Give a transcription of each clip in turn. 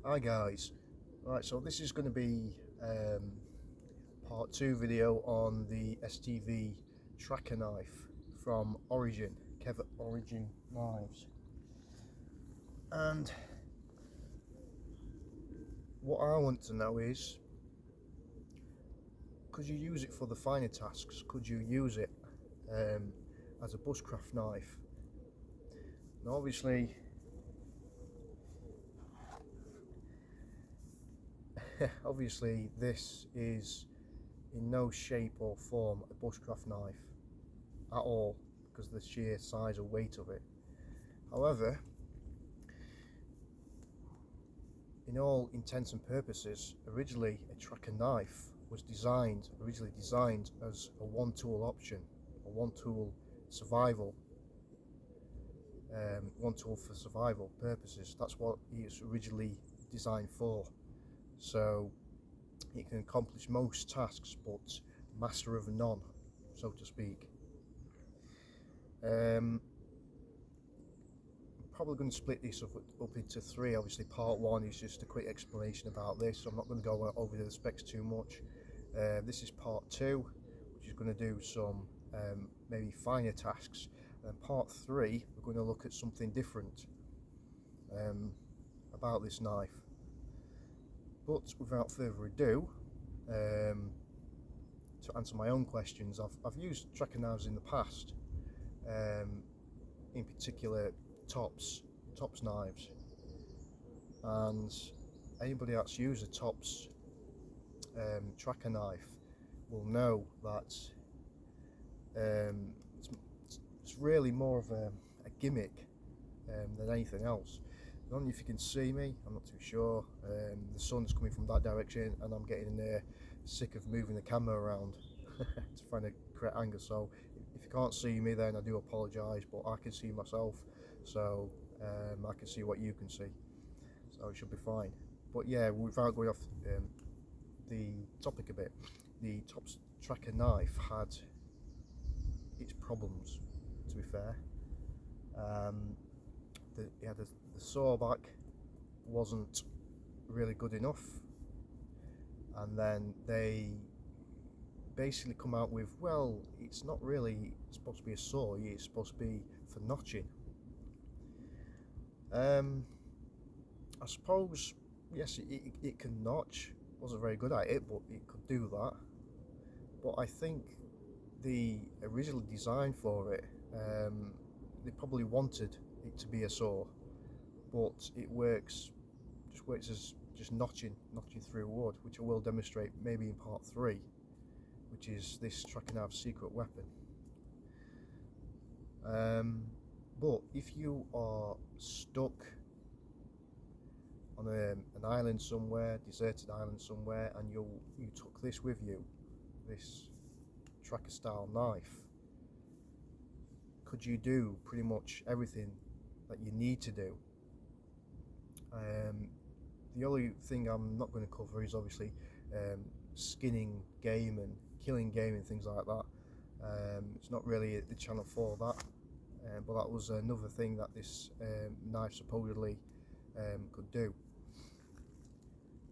Hi guys, right, so this is going to be part 2 video on the STV tracker knife from Origin, Kev Origin Knives. And what I want to know is, could you use it for the finer tasks? Could you use it um, as a bushcraft knife? Now obviously this is in no shape or form a bushcraft knife at all, because of the sheer size and weight of it. However, in all intents and purposes, originally a tracker knife was originally designed as a one-tool option, a one-tool survival, one tool for survival purposes. That's what it's originally designed for. So it can accomplish most tasks, but master of none, so to speak. Probably going to split this up into three. Obviously, part one is just a quick explanation about this, so I'm not going to go over the specs too much. This is part two, which is going to do some maybe finer tasks, and part three we're going to look at something different about this knife. But without further ado, to answer my own questions, I've used tracker knives in the past, in particular Tops knives, and anybody that's used a Tops tracker knife will know that it's really more of a gimmick than anything else. I don't know if you can see me, I'm not too sure. The sun's coming from that direction and I'm getting sick of moving the camera around to find a correct angle, so if you can't see me then I do apologise, but I can see myself, so I can see what you can see, so it should be fine. But yeah, without going off the topic a bit, the Tops tracker knife had its problems, to be fair. The sawback wasn't really good enough, and then they basically come out with, well, it's not really supposed to be a saw, it's supposed to be for notching. I suppose, yes, it can notch. Wasn't very good at it, but it could do that. But I think the original design for it, they probably wanted it to be a saw, but it works as just notching through wood, which I will demonstrate maybe in part 3, which is this tracker knife secret weapon. But if you are stuck on an island somewhere, deserted island somewhere, and you took this with you, this tracker style knife, could you do pretty much everything that you need to do? The only thing I'm not going to cover is obviously skinning game and killing game and things like that. It's not really the channel for that, but that was another thing that this knife supposedly could do.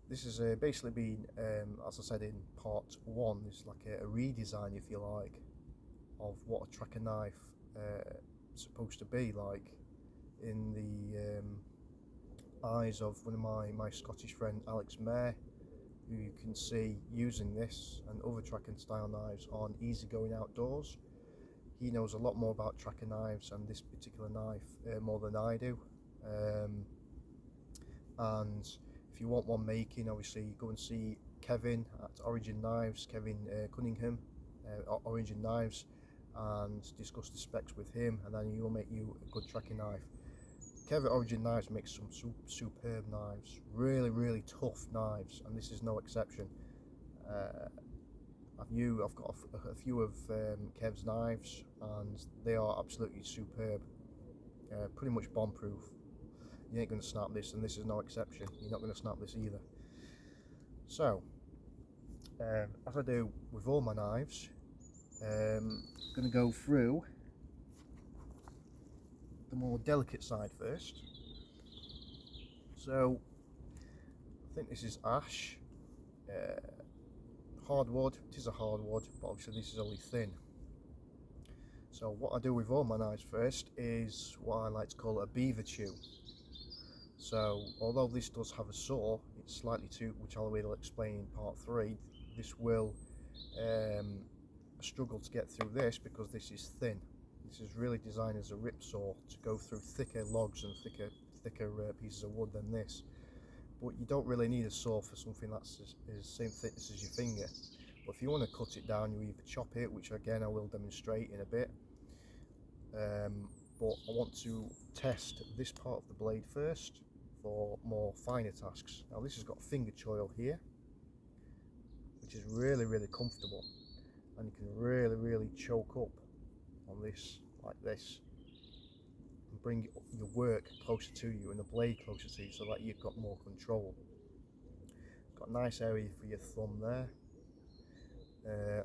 This has basically been, as I said in part 1, it's like a redesign, if you like, of what a tracker knife supposed to be like in the eyes of one of my Scottish friend Alex Mayer, who you can see using this and other tracker style knives on Easygoing Outdoors. He knows a lot more about tracker knives and this particular knife more than I do. And if you want one making, obviously go and see Kevin at Origin Knives, Kevin Cunningham, Origin Knives, and discuss the specs with him, and then he will make you a good tracking knife. Kevin Origin Knives makes some superb knives, really tough knives, and this is no exception. I've got a few of Kev's knives, and they are absolutely superb, pretty much bomb proof. You ain't going to snap this, and this is no exception. You're not going to snap this either. So, as I do with all my knives, I'm going to go through the more delicate side first. So, think this is ash, hardwood. It is a hardwood, but obviously this is only thin. So what I do with all my knives first is what I like to call a beaver chew. So although this does have a saw, it's slightly too, which I will explain in part 3, this will struggle to get through this because this is thin. This is really designed as a rip saw to go through thicker logs and thicker pieces of wood than this. But you don't really need a saw for something that's the same thickness as your finger. But if you want to cut it down, you either chop it, which again I will demonstrate in a bit. But I want to test this part of the blade first for more finer tasks. Now this has got finger choil here, which is really comfortable, and you can really choke up on this like this and bring your work closer to you and the blade closer to you so that you've got more control. Got a nice area for your thumb there.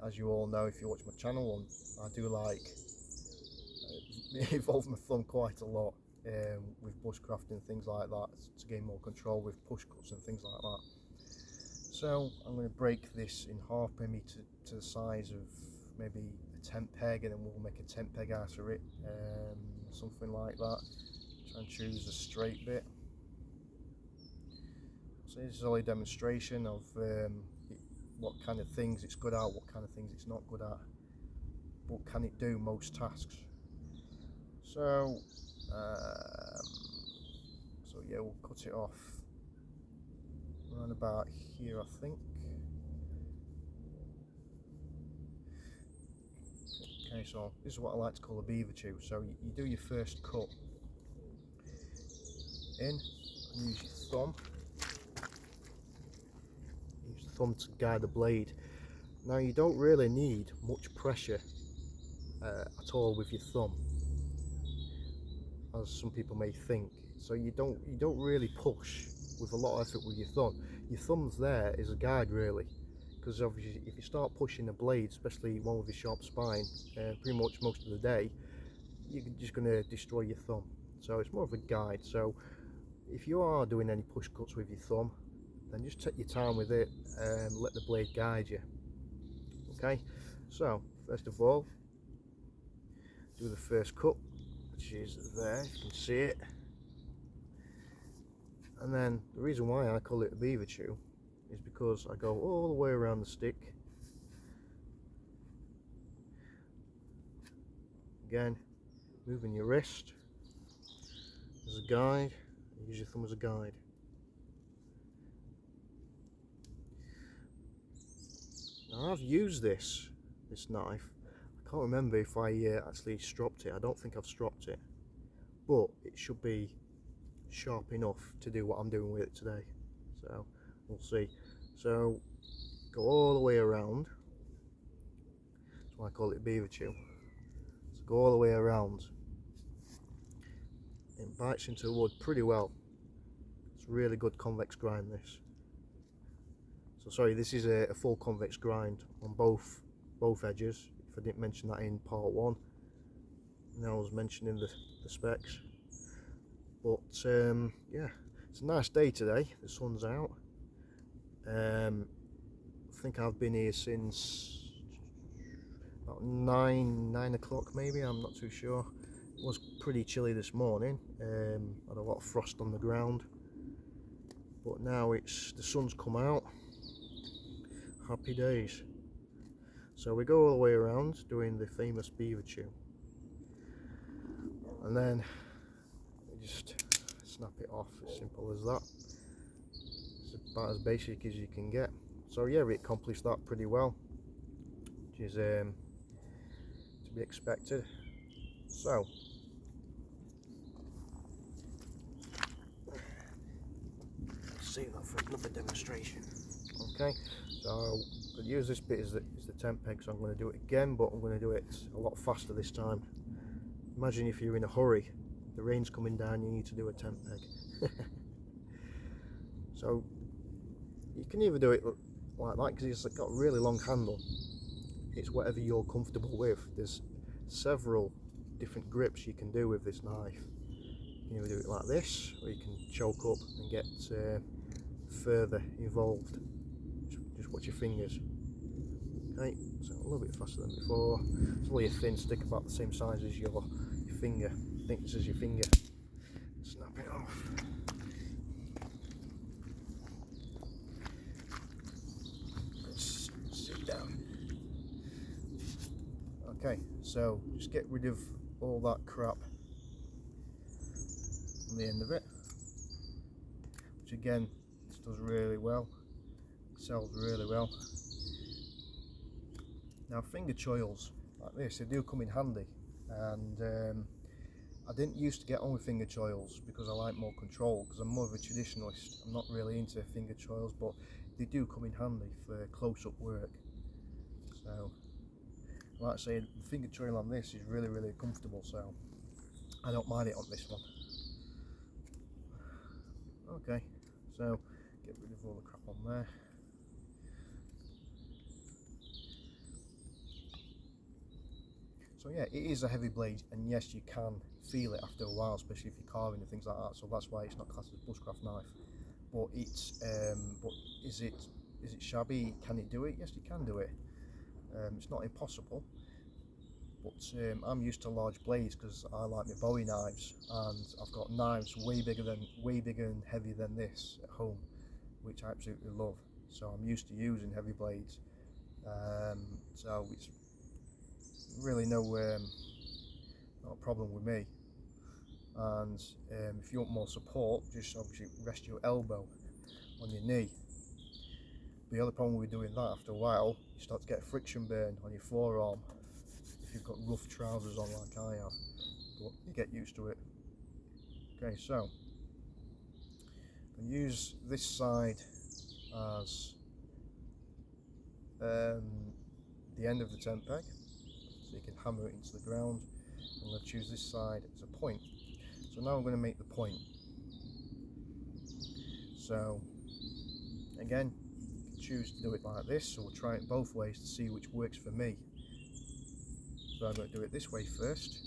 As you all know if you watch my channel, I do like involve my thumb quite a lot with bushcraft and things like that to gain more control with push cuts and things like that. So I'm going to break this in half, maybe to the size of maybe a tent peg, and then we'll make a tent peg out of it, something like that. Try and choose a straight bit. So this is only a demonstration of what kind of things it's good at, what kind of things it's not good at, but can it do most tasks. So yeah, we'll cut it off around about here, I think. Okay, so this is what I like to call a beaver chew. So you do your first cut in and use your thumb. Use the thumb to guide the blade. Now you don't really need much pressure at all with your thumb, as some people may think. So you don't really push with a lot of effort with your thumb. Your thumb's there as a guide really, because obviously if you start pushing a blade, especially one with a sharp spine, pretty much most of the day, you're just going to destroy your thumb. So it's more of a guide. So if you are doing any push cuts with your thumb, then just take your time with it and let the blade guide you. Okay, so first of all, do the first cut, which is there, you can see it. And then the reason why I call it a beaver chew is because I go all the way around the stick. Again, moving your wrist as a guide, use your thumb as a guide. Now I've used this knife. I can't remember if I actually stropped it. I don't think I've stropped it, but it should be sharp enough to do what I'm doing with it today. So we'll see. So go all the way around. That's why I call it beaver chew. So go all the way around. It bites into the wood pretty well. It's really good convex grind this. So sorry, this is a full convex grind on both edges. If I didn't mention that in part 1, now I was mentioning the specs. But yeah, it's a nice day today. The sun's out. I think I've been here since about 9 o'clock maybe, I'm not too sure. It was pretty chilly this morning. Had a lot of frost on the ground, but now the sun's come out. Happy days. So we go all the way around doing the famous beaver chew, and then we just snap it off. As simple as that. It's about as basic as you can get. So yeah, we accomplished that pretty well, which is to be expected. So let's see that for another demonstration. Okay, so I'm going to use this bit as the tent peg, so I'm going to do it again, but I'm going to do it a lot faster this time. Imagine if you're in a hurry, the rain's coming down, you need to do a tent peg. So you can either do it like that, because it's got a really long handle. It's whatever you're comfortable with. There's several different grips you can do with this knife. You can either do it like this, or you can choke up and get further involved. Just watch your fingers. Okay, so a little bit faster than before. It's only a thin stick about the same size as your finger. I think this is your finger. Snap it off. Sit down. Okay, so just get rid of all that crap on the end of it, which again, this does really well, sells really well. Now finger choils like this, they do come in handy, and I didn't used to get on with finger choils because I like more control, because I'm more of a traditionalist. I'm not really into finger choils, but they do come in handy for close-up work. So like I say, the finger choil on this is really comfortable, so I don't mind it on this one. Okay, so get rid of all the crap on there. So yeah, it is a heavy blade, and yes, you can feel it after a while, especially if you're carving and things like that. So that's why it's not classed as a bushcraft knife. But it's but is it shabby? Can it do it? Yes, you can do it. It's not impossible, but I'm used to large blades because I like my Bowie knives, and I've got knives way bigger and heavier than this at home, which I absolutely love. So I'm used to using heavy blades. So it's really not a problem with me. And if you want more support, just obviously rest your elbow on your knee. The other problem with doing that, after a while, you start to get a friction burn on your forearm if you've got rough trousers on like I have, but you get used to it. Okay, so I'm going to use this side as the end of the tent peg, so you can hammer it into the ground. I'm going to choose this side as a point. So now I'm going to make the point. So again, you can choose to do it like this, so we'll try it both ways to see which works for me. So I'm going to do it this way first.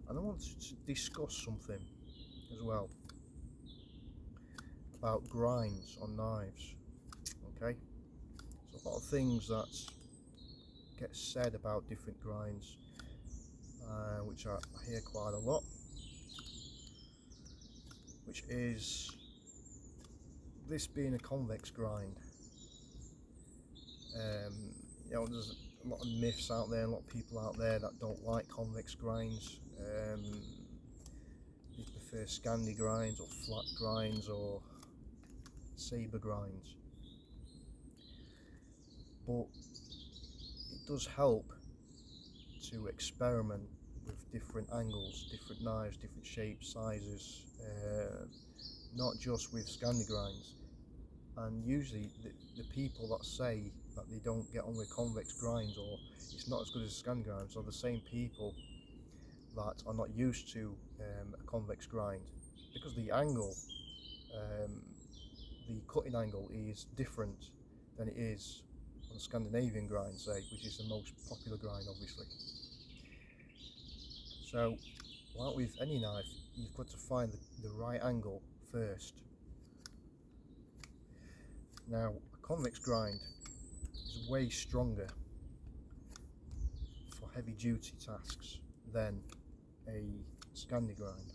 And I want to discuss something as well about grinds on knives. Okay, so a lot of things that get said about different grinds, which I hear quite a lot, which is this being a convex grind. You know, there's a lot of myths out there, a lot of people out there that don't like convex grinds. They prefer Scandi grinds or flat grinds or sabre grinds. But it does help to experiment with different angles, different knives, different shapes, sizes, not just with Scandi grinds. And usually the people that say that they don't get on with convex grinds or it's not as good as Scandi grinds are the same people that are not used to a convex grind, because the angle, the cutting angle is different than it is on a Scandinavian grind, say, which is the most popular grind obviously. So like with any knife, you've got to find the right angle first. Now, a convex grind is way stronger for heavy duty tasks than a Scandi grind.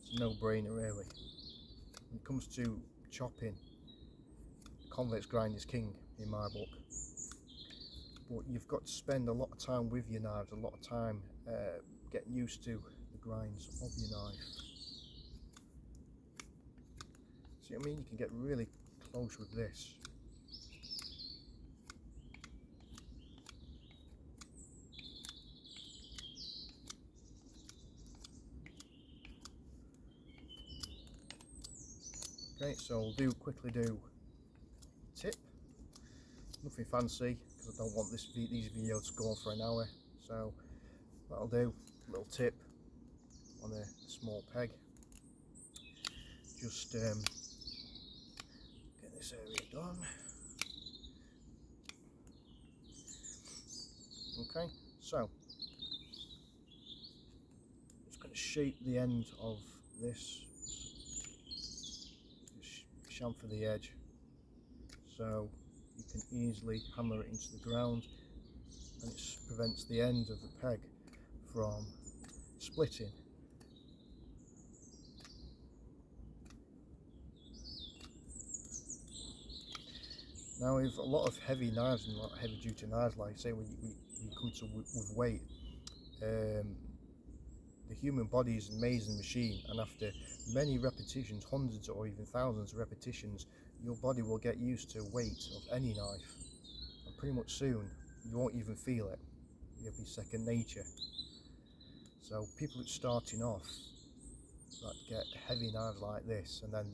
It's a no-brainer really. When it comes to chopping, convex grind is king in my book. But you've got to spend a lot of time with your knives, a lot of time getting used to the grinds of your knife. See what I mean? You can get really close with this. Okay, so we'll quickly do tip. Nothing fancy because I don't want these videos to go on for an hour. So that'll do. A little tip on a small peg. Just get this area done. Okay, so just going to shape the end of this chamfer the edge, so you can easily hammer it into the ground, and it prevents the end of the peg from splitting. Now with a lot of heavy knives and a lot of heavy duty knives, like say when you come to with weight, the human body is an amazing machine, and after many repetitions, hundreds or even thousands of repetitions, your body will get used to weight of any knife, and pretty much soon you won't even feel it. It'll be second nature. So people that's starting off that get heavy knives like this, and then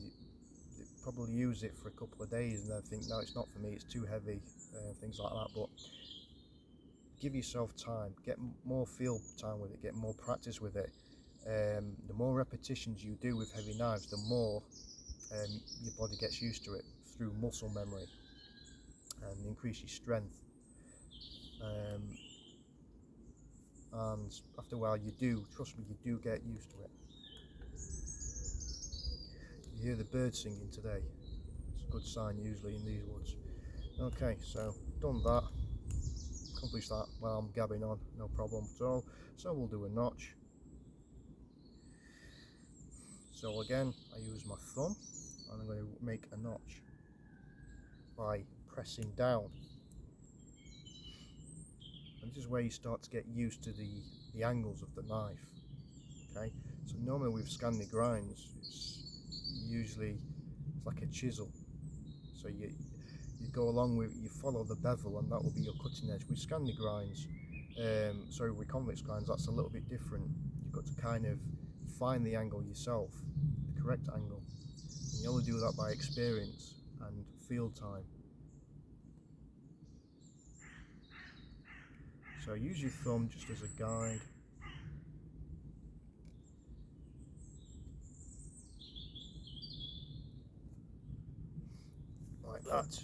they probably use it for a couple of days and then think, no, it's not for me, it's too heavy, things like that. But give yourself time, get more field time with it, get more practice with it. The more repetitions you do with heavy knives, the more your body gets used to it through muscle memory, and increase your strength. And after a while, trust me, you do get used to it. You hear the birds singing today. It's a good sign usually in these woods. Okay, so done that. Accomplish that while I'm gabbing on, no problem at all. So we'll do a notch. So again, I use my thumb, and I'm going to make a notch by pressing down. And this is where you start to get used to the angles of the knife. Okay, so normally with Scandi grinds, it's like a chisel. So you go along with, you follow the bevel, and that will be your cutting edge. With Scandi grinds, with convex grinds, that's a little bit different. You've got to kind of find the angle yourself, the correct angle. And you only do that by experience and field time. So use your thumb just as a guide. Like that.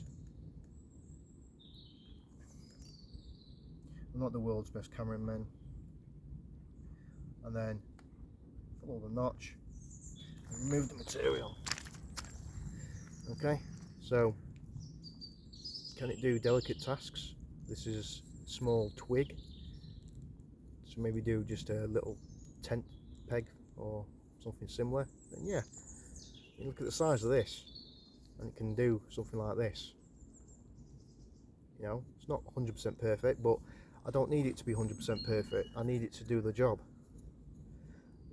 I'm not the world's best cameraman. And then follow the notch and remove the material. Okay, so can it do delicate tasks? This is a small twig, so maybe do just a little tent peg or something similar. And yeah, you look at the size of this, and it can do something like this. You know, it's not 100% perfect, but I don't need it to be 100% perfect. I need it to do the job.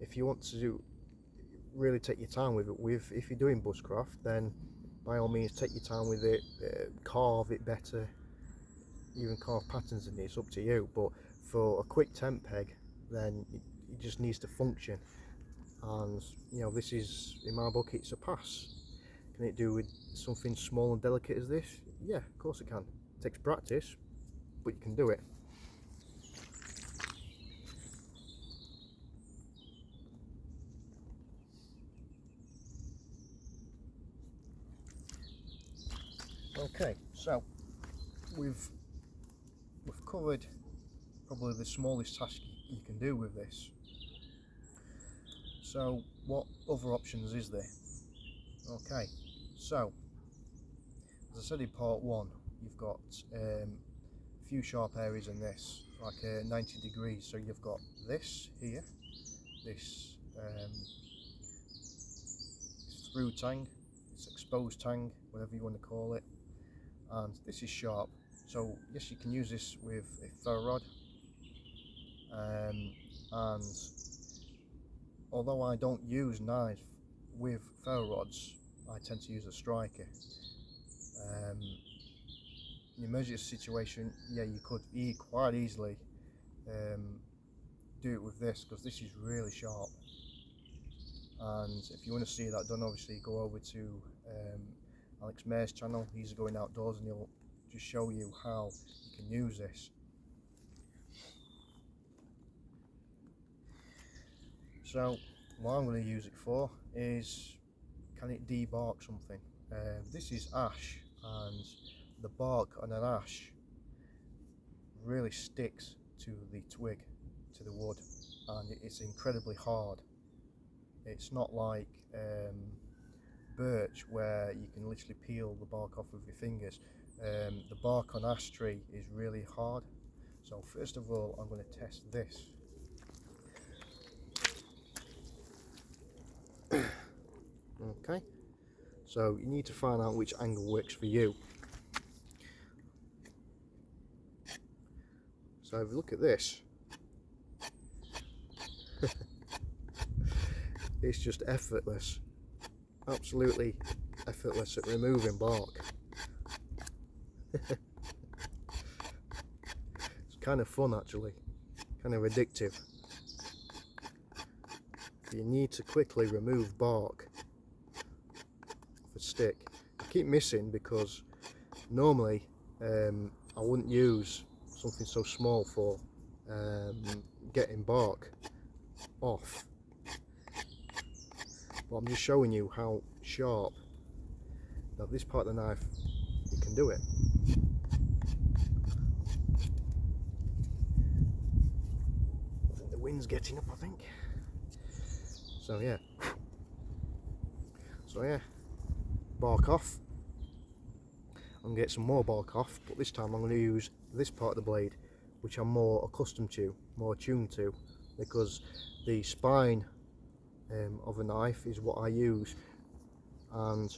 If you want to really take your time with it, if you're doing bushcraft, then by all means take your time with it, carve it better, even carve patterns in it, it's up to you. But for a quick tent peg, then it just needs to function. And you know, this is, in my book, it's a pass. Can it do with something small and delicate as this? Yeah, of course it can. It takes practice, but you can do it. Okay, so we've covered probably the smallest task you can do with this. So what other options is there? Okay, so as I said in part one, you've got a few sharp areas in this, like 90 degrees. So you've got this here, this through tang, this exposed tang, whatever you want to call it, and this is sharp. So yes, you can use this with a ferro rod, and although I don't use knives with ferro rods, I tend to use a striker. In an emergency situation, yeah, you could quite easily do it with this, because this is really sharp. And if you want to see that done, obviously go over to Alex Mayer's channel. He's Going Outdoors, and he'll just show you how you can use this. So what I'm going to use it for is, can it debark something? This is ash, and the bark on an ash really sticks to the twig, to the wood, and it's incredibly hard. It's not like birch where you can literally peel the bark off with your fingers. The bark on ash tree is really hard. So first of all, I'm going to test this. Okay, so you need to find out which angle works for you. So if you look at this, it's just effortless, absolutely effortless at removing bark. It's kind of fun actually, kind of addictive. You need to quickly remove bark off a stick. I keep missing because normally I wouldn't use something so small for getting bark off, but I'm just showing you how sharp that this part of the knife, you can do it. The wind's getting up, I think. So yeah, bark off. I'm going to get some more bark off, but this time I'm going to use this part of the blade, which I'm more accustomed to, more attuned to, because the spine of a knife is what I use, and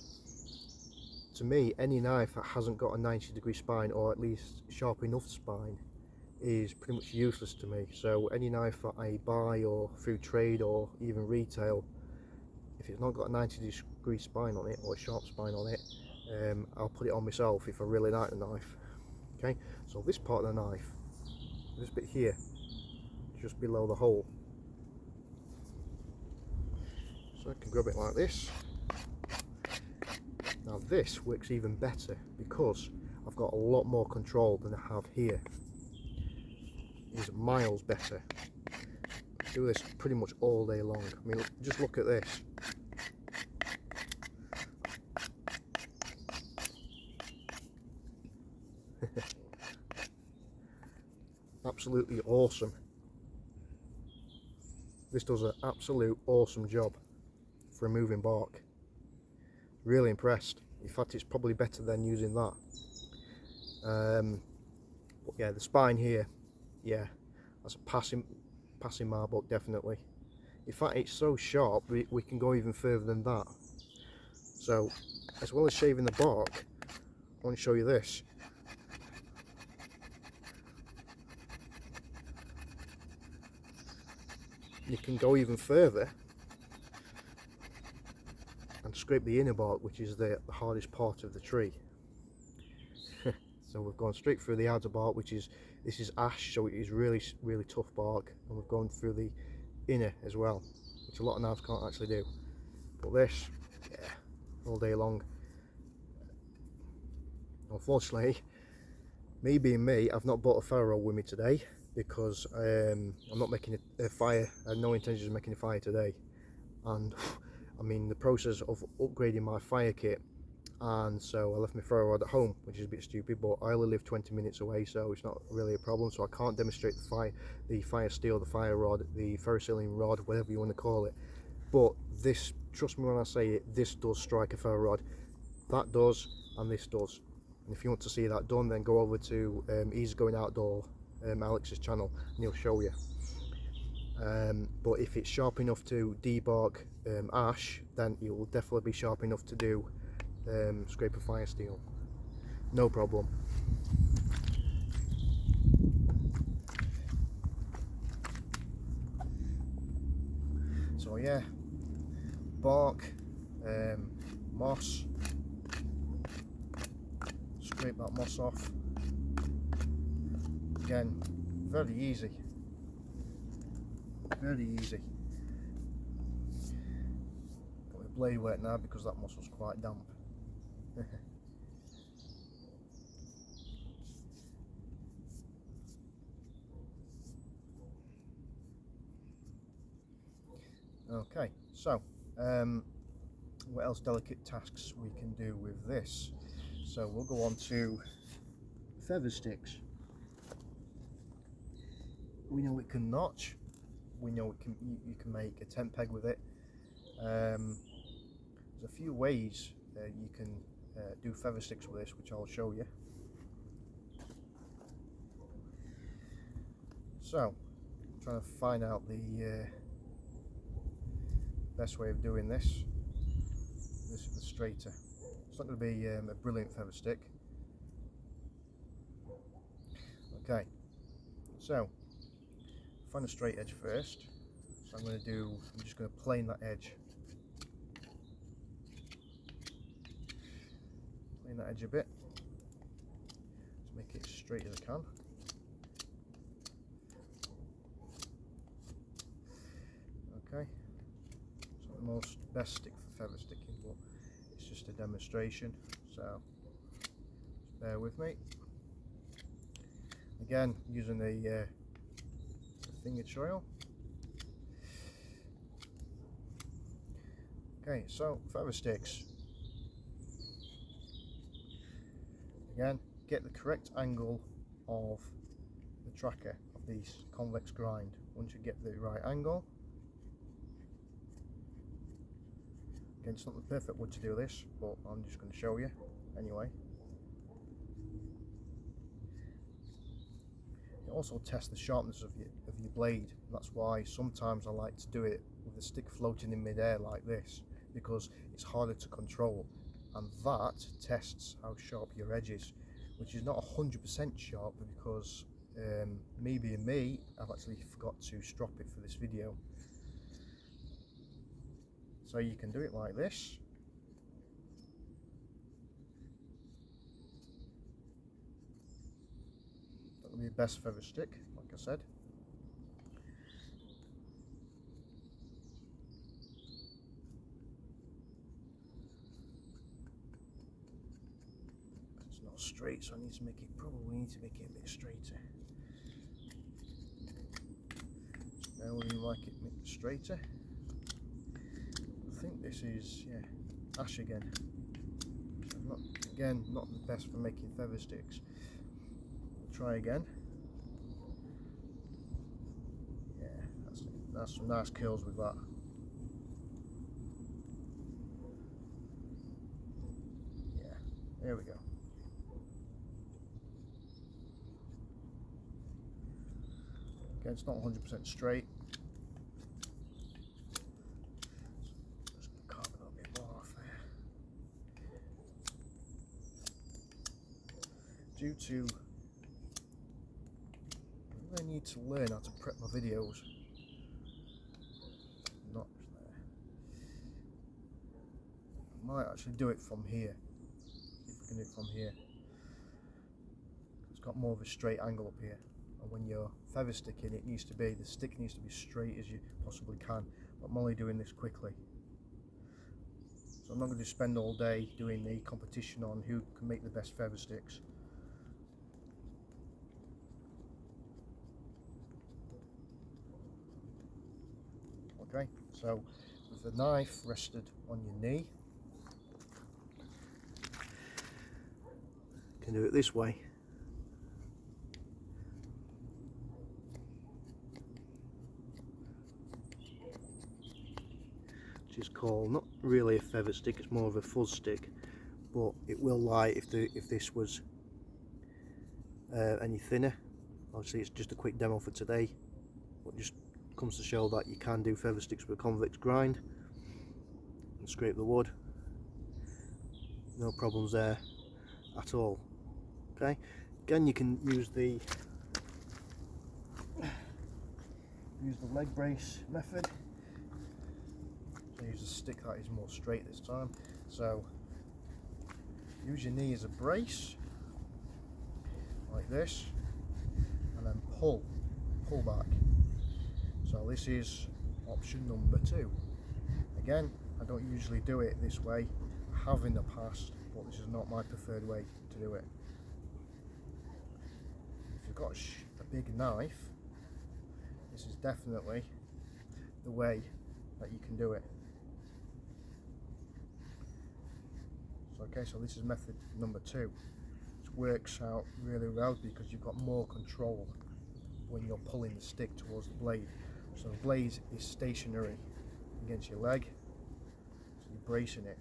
to me any knife that hasn't got a 90-degree spine, or at least sharp enough spine, is pretty much useless to me. So any knife that I buy or through trade or even retail, if it's not got a 90-degree spine on it or a sharp spine on it, I'll put it on myself if I really like the knife. Okay, so this part of the knife, this bit here, just below the hole, so I can grab it like this. Now this works even better because I've got a lot more control than I have here. It's miles better. I do this pretty much all day long. I mean, just look at this. Absolutely awesome. This does an absolute awesome job for removing bark. Really impressed. In fact, it's probably better than using that. But yeah, the spine here, yeah, that's a passing my book, definitely. In fact, it's so sharp we can go even further than that. So as well as shaving the bark, I want to show you this. You can go even further and scrape the inner bark, which is the hardest part of the tree. So we've gone straight through the outer bark, this is ash, so it is really tough bark, and we've gone through the inner as well, which a lot of knives can't actually do. But this, yeah, all day long. Unfortunately, me being me, I've not bought a ferro with me today because I'm not making a fire. I had no intention of making a fire today, and I'm in the process of upgrading my fire kit, and so I left my ferro rod at home, which is a bit stupid, but I only live 20 minutes away, so it's not really a problem. So I can't demonstrate the fire steel, the fire rod, the ferrocerium rod, whatever you want to call it. But this, trust me when I say it, this does strike a ferro rod. That does, and this does. And if you want to see that done, then go over to Easy Going Outdoor, Alex's channel, and he'll show you. But if it's sharp enough to debark ash, then it will definitely be sharp enough to do scrape a fire steel, no problem. So yeah, bark, moss, scrape that moss off. Again, very easy, very easy. Got my blade wet now because that moss was quite damp. Okay, so what else delicate tasks we can do with this? So we'll go on to feather sticks. We know it can notch. We know it can. You can make a tent peg with it. There's a few ways you can do feather sticks with this, which I'll show you. So, I'm trying to find out the best way of doing this. This is the straighter. It's not going to be a brilliant feather stick. Okay, so find a straight edge first. So I'm just going to plane that edge. Plane that edge a bit to make it as straight as I can. Okay, it's not the most best stick for feather sticking, but it's just a demonstration, so just bear with me. Again, using the finger choil. Okay, so feather sticks. Again, get the correct angle of the tracker of these convex grind. Once you get the right angle, again, it's not the perfect wood to do this, but I'm just going to show you anyway. You also test the sharpness of your blade. That's why sometimes I like to do it with the stick floating in mid-air like this, because it's harder to control, and that tests how sharp your edge is, which is not 100% sharp because me being me, I've actually forgot to strop it for this video. So you can do it like this. That will be the best feather stick, like I said. It's not straight, so I need to make it, probably need to make it a bit straighter. Now we like it a bit straighter. I think this is, yeah, ash again. So not the best for making feather sticks. Try again. Yeah, that's some nice curls with that. Yeah, there we go. Again, it's not 100% straight. Just carve a little bit more off there. Due to I need to learn how to prep my videos. Not there. I might actually do it from here. See if we can do it from here. It's got more of a straight angle up here. And when you're feather sticking, the stick needs to be straight as you possibly can. But I'm only doing this quickly. So I'm not going to spend all day doing the competition on who can make the best feather sticks. Okay, so with the knife rested on your knee, you can do it this way. Which is called, not really a feather stick, it's more of a fuzz stick, but it will lie if this was any thinner. Obviously it's just a quick demo for today, but just comes to show that you can do feather sticks with a convex grind and scrape the wood. No problems there at all. Okay, again you can use the leg brace method. So use a stick that is more straight this time. So use your knee as a brace like this, and then pull back. So this is option number 2. Again, I don't usually do it this way. I have in the past, but this is not my preferred way to do it. If you've got a big knife, this is definitely the way that you can do it. So okay, so this is method number 2, which works out really well because you've got more control when you're pulling the stick towards the blade. So the blade is stationary against your leg, so you're bracing it.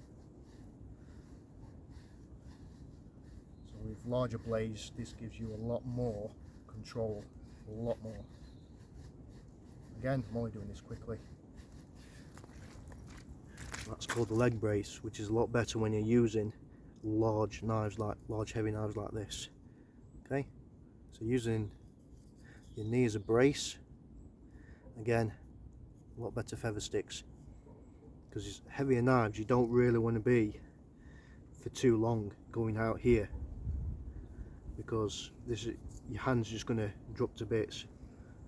With larger blades, this gives you a lot more control, a lot more. Again, I'm only doing this quickly. That's called the leg brace, which is a lot better when you're using large knives, like large heavy knives like this. Okay, so using your knee as a brace, again, a lot better feather sticks, because heavier knives you don't really want to be for too long going out here, because your hand's just going to drop to bits,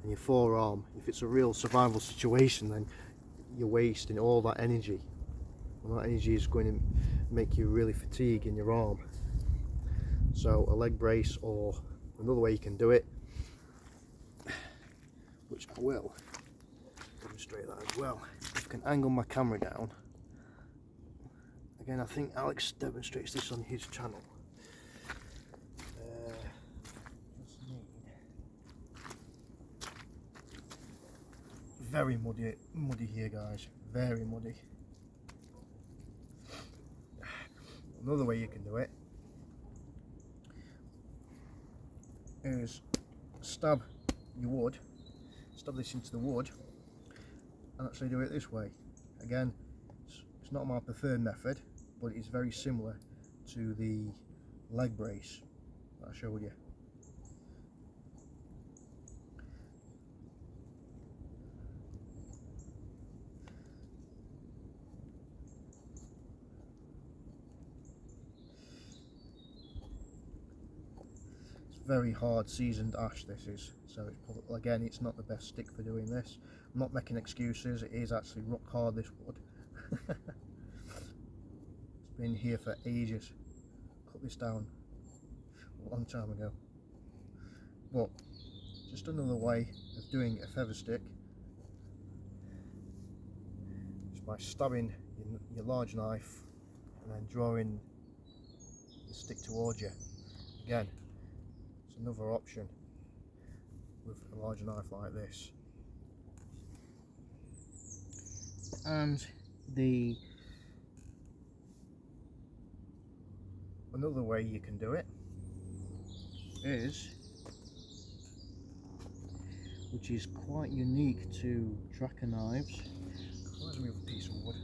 and your forearm, if it's a real survival situation, then you're wasting all that energy, and that energy is going to make you really fatigued in your arm. So a leg brace, or another way you can do it, which I will demonstrate that as well. If I can angle my camera down, again I think Alex demonstrates this on his channel. Very muddy here, guys, very muddy. Another way you can do it is stab this into the wood and actually do it this way. Again, it's not my preferred method, but it's very similar to the leg brace that I showed you. Very hard seasoned ash this is, so it's probably, again, it's not the best stick for doing this. I'm not making excuses, it is actually rock hard, this wood. It's been here for ages. Cut this down a long time ago. But just another way of doing a feather stick is by stabbing your large knife and then drawing the stick towards you. Again, it's another option with a large knife like this. And another way you can do it is, which is quite unique to tracker knives. Reminds me of a piece of wood.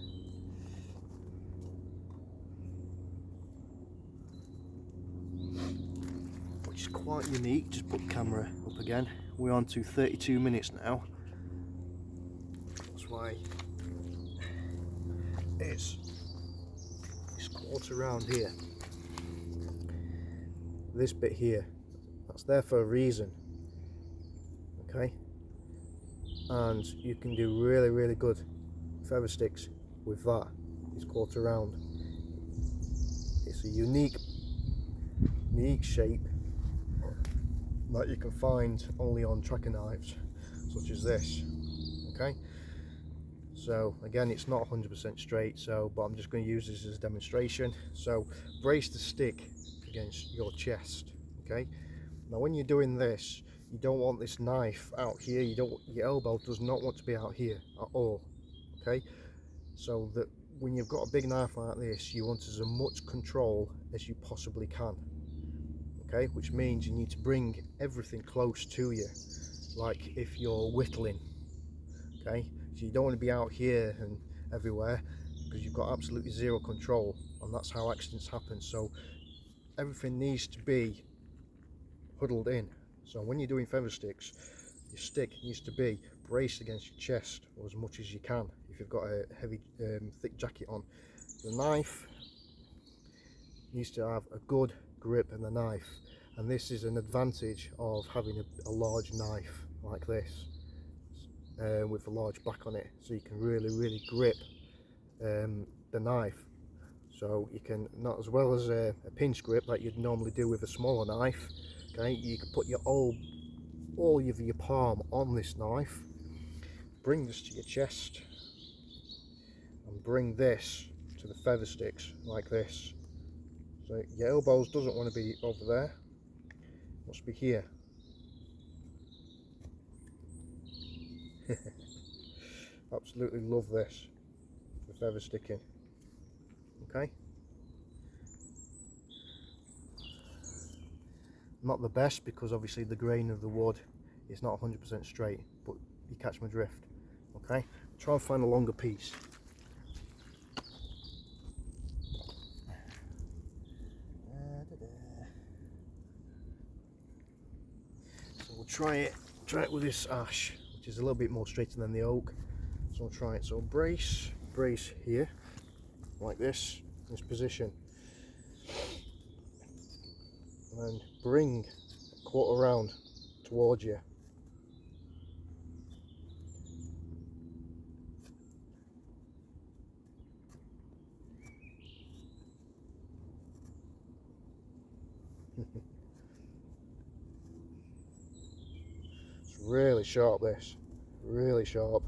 Which is quite unique. Just put the camera up again. We're on to 32 minutes now. That's why it's quarter round here. This bit here, that's there for a reason. Okay, and you can do really good feather sticks with that. It's quarter round. It's a unique shape that you can find only on tracker knives such as this. Okay, so again, it's not 100% straight, but I'm just going to use this as a demonstration. So brace the stick against your chest. Okay, now when you're doing this, you don't want this knife out here. Your elbow does not want to be out here at all. Okay, so that when you've got a big knife like this, you want as much control as you possibly can. Okay, which means you need to bring everything close to you, like if you're whittling. Okay, so you don't want to be out here and everywhere, because you've got absolutely zero control, and that's how accidents happen. So everything needs to be huddled in. So when you're doing feather sticks, your stick needs to be braced against your chest, or as much as you can if you've got a heavy thick jacket on. The knife needs to have a good grip in the knife, and this is an advantage of having a large knife like this with a large back on it, so you can really grip the knife. So you can, not as well as a pinch grip like you'd normally do with a smaller knife. Okay, you can put all of your palm on this knife, bring this to your chest, and bring this to the feather sticks like this. So your elbows doesn't want to be over there, it must be here. Absolutely love this for feather sticking. Okay, Not the best, because obviously the grain of the wood is not 100% straight, but you catch my drift. Okay, try and find a longer piece. So we'll try it with this ash, which is a little bit more straighter than the oak. So I'll try it. So brace here, like this position, and bring a quarter round towards you. It's really sharp, this, really sharp.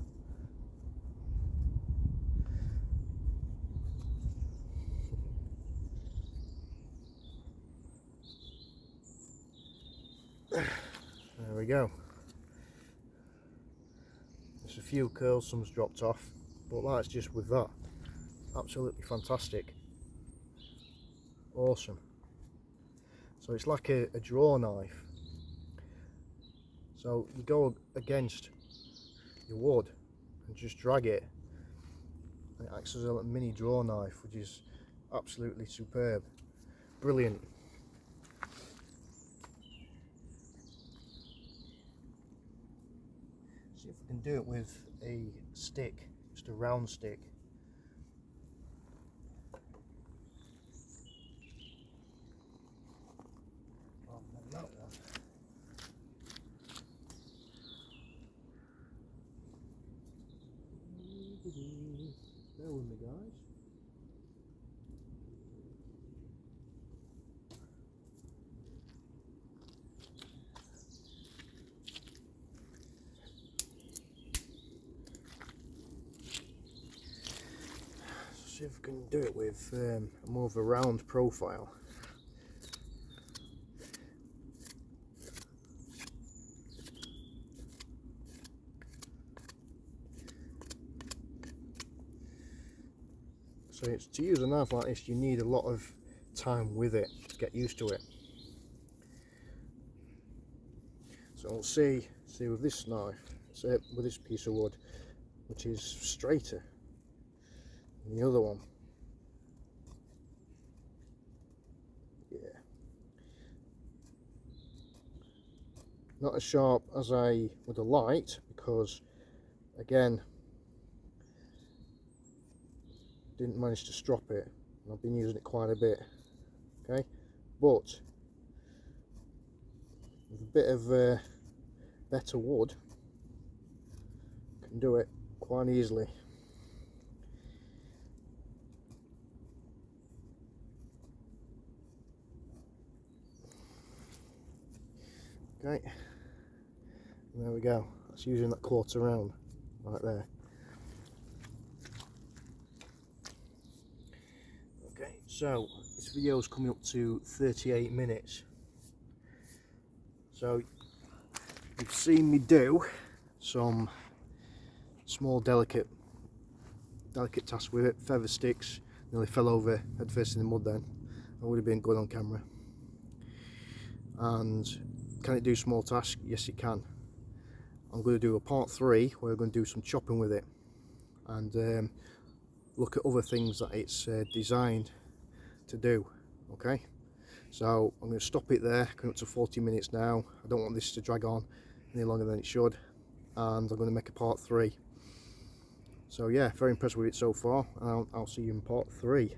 There we go. There's a few curls, some's dropped off, but that's just with that. Absolutely fantastic. Awesome. So it's like a draw knife. So you go against your wood and just drag it. And it acts as a mini draw knife, which is absolutely superb. Brilliant. See if we can do it with a stick, just a round stick. That one. Bear with me, guys. See if we can do it with more of a round profile. So it's, to use a knife like this, you need a lot of time with it to get used to it. So we'll see with this knife, with this piece of wood, which is straighter than the other one. Yeah. Not as sharp as I would have liked, because again, didn't manage to strop it, and I've been using it quite a bit. Okay, but with a bit of better wood, can do it quite easily. Okay, and there we go. That's using that quarter round right there. Okay, so this video is coming up to 38 minutes. So you've seen me do some small delicate tasks with it. Feather sticks, nearly fell over head first in the mud then. I would have been good on camera. And can it do small tasks? Yes, it can. I'm going to do a part 3 where we're going to do some chopping with it and look at other things that it's designed to do. Okay, so I'm going to stop it there, coming up to 40 minutes now. I don't want this to drag on any longer than it should, and I'm going to make a part 3. So yeah, very impressed with it so far, and I'll see you in part 3.